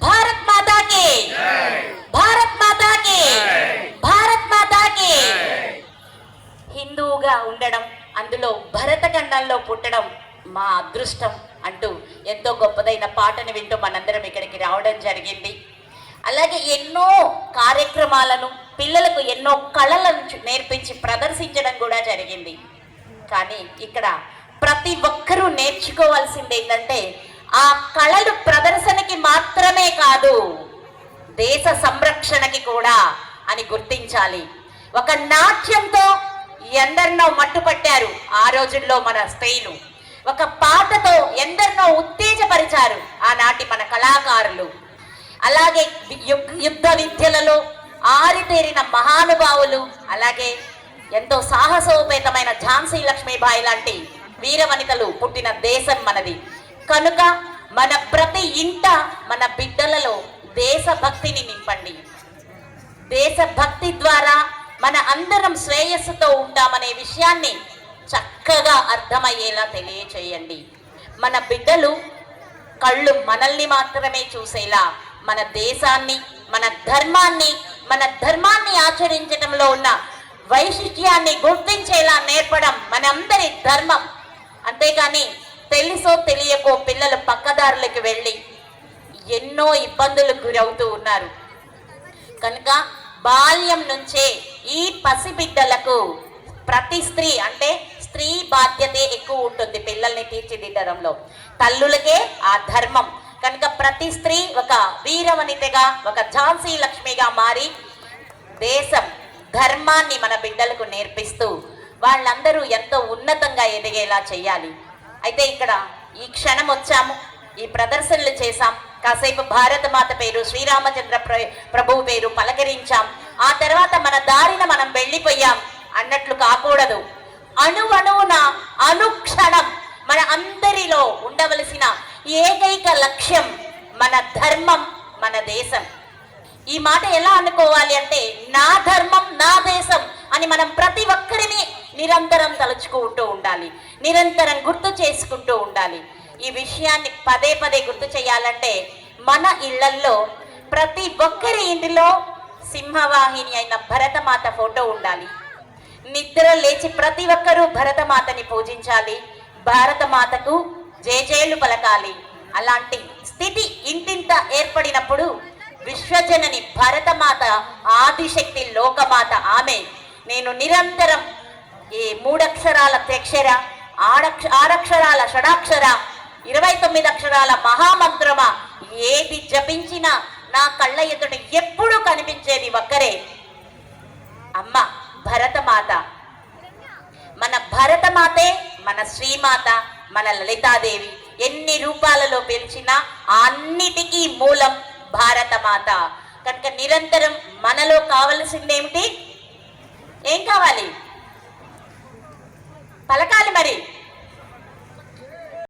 భారత్ మాతా కి, భారత్ మాతా కి, భారత్ మాతా కి. హిందువుగా ఉండడం, అందులో భరతఖండంలో పుట్టడం మా అదృష్టం అంటూ ఎంతో గొప్పదైన పాటను వింటూ మనందరం ఇక్కడికి రావడం జరిగింది. అలాగే ఎన్నో కార్యక్రమాలను, పిల్లలకు ఎన్నో కళలను నేర్పించి ప్రదర్శించడం కూడా జరిగింది. కానీ ఇక్కడ ప్రతి ఒక్కరూ నేర్చుకోవాల్సింది ఏంటంటే, ఆ కళలు ప్రదర్శనకి మాత్రమే కాదు, దేశ సంరక్షణకి కూడా అని గుర్తించాలి. ఒక నాట్యంతో ఎందరినో మట్టుపట్టారు ఆ రోజుల్లో మన స్త్రీలు. ఒక పాటతో ఎందరినో ఉత్తేజపరిచారు ఆనాటి మన కళాకారులు. అలాగే యుద్ధ విద్యలలో ఆరితేరిన మహానుభావులు, అలాగే ఎంతో సాహసోపేతమైన ఝాన్సీ లక్ష్మీబాయి లాంటి వీరవనితలు పుట్టిన దేశం మనది. కనుక మన ప్రతి ఇంట మన బిడ్డలలో దేశభక్తిని నింపండి. దేశభక్తి ద్వారా మన అందరం శ్రేయస్సుతో ఉంటామనే విషయాన్ని చక్కగా అర్థమయ్యేలా తెలియచేయండి. మన బిడ్డలు కళ్ళు మనల్ని మాత్రమే చూసేలా మన దేశాన్ని, మన ధర్మాన్ని ఆచరించడంలో ఉన్న వైశిష్ట్యాన్ని గుర్తించేలా నేర్పడం మనందరి ధర్మం. అంతేగాని తెలుసో తెలియకో పిల్లలు పక్కదారులకు వెళ్ళి ఎన్నో ఇబ్బందులకు గురవుతూ ఉన్నారు. కనుక బాల్యం నుంచే ఈ పసిబిడ్డలకు ప్రతి స్త్రీ అంటే స్త్రీ బాధ్యతే ఎక్కువ ఉంటుంది పిల్లల్ని తీర్చిదిద్దడంలో, తల్లులకే ఆ ధర్మం. కనుక ప్రతి స్త్రీ ఒక వీరవనితగా, ఒక ఝాన్సీ లక్ష్మిగా మారి దేశం ధర్మాన్ని మన బిడ్డలకు నేర్పిస్తూ వాళ్ళందరూ ఎంతో ఉన్నతంగా ఎదిగేలా చేయాలి. అయితే ఇక్కడ ఈ క్షణం వచ్చాము, ఈ ప్రదర్శనలు చేశాం, కాసేపు భారత మాత పేరు, శ్రీరామచంద్ర ప్రభువు పేరు పలకరించాం, ఆ తర్వాత మన దారిన మనం వెళ్ళిపోయాం అన్నట్లు కాకూడదు. అణువణువున అనుక్షణం మన అందరిలో ఉండవలసిన ఏకైక లక్ష్యం మన ధర్మం, మన దేశం. ఈ మాట ఎలా అనుకోవాలి అంటే, నా ధర్మం నా దేశం అని మనం ప్రతి ఒక్కరిని నిరంతరం తలుచుకుంటూ ఉండాలి, నిరంతరం గుర్తు చేసుకుంటూ ఉండాలి. ఈ విషయాన్ని పదే పదే గుర్తు చేయాలంటే మన ఇళ్లల్లో ప్రతి ఒక్కరి ఇంటిలో సింహవాహిని అయిన భరతమాత ఫోటో ఉండాలి. నిద్ర లేచి ప్రతి ఒక్కరూ భరతమాతని పూజించాలి, భారతమాతకు జేజేలు పలకాలి. అలాంటి స్థితి ఇంటింట ఏర్పడినప్పుడు విశ్వజనని భరతమాత ఆదిశక్తి లోకమాత ఆమె. నేను నిరంతరం ఈ 3 అక్షరాల త్యక్షర, 6 అక్షరాల షడాక్షర, 29 అక్షరాల మహామంత్రమా ఏది జపించినా నా కళ్ళ ఎదుట ఎప్పుడూ కనిపించేది ఒక్కరే, అమ్మ భరతమాత. మన భరతమాతే మన శ్రీమాత, మన లలితాదేవి. ఎన్ని రూపాలలో పిలిచినా అన్నిటికీ మూలం భారతమాత. కనుక నిరంతరం మనలో కావలసిందేమిటి?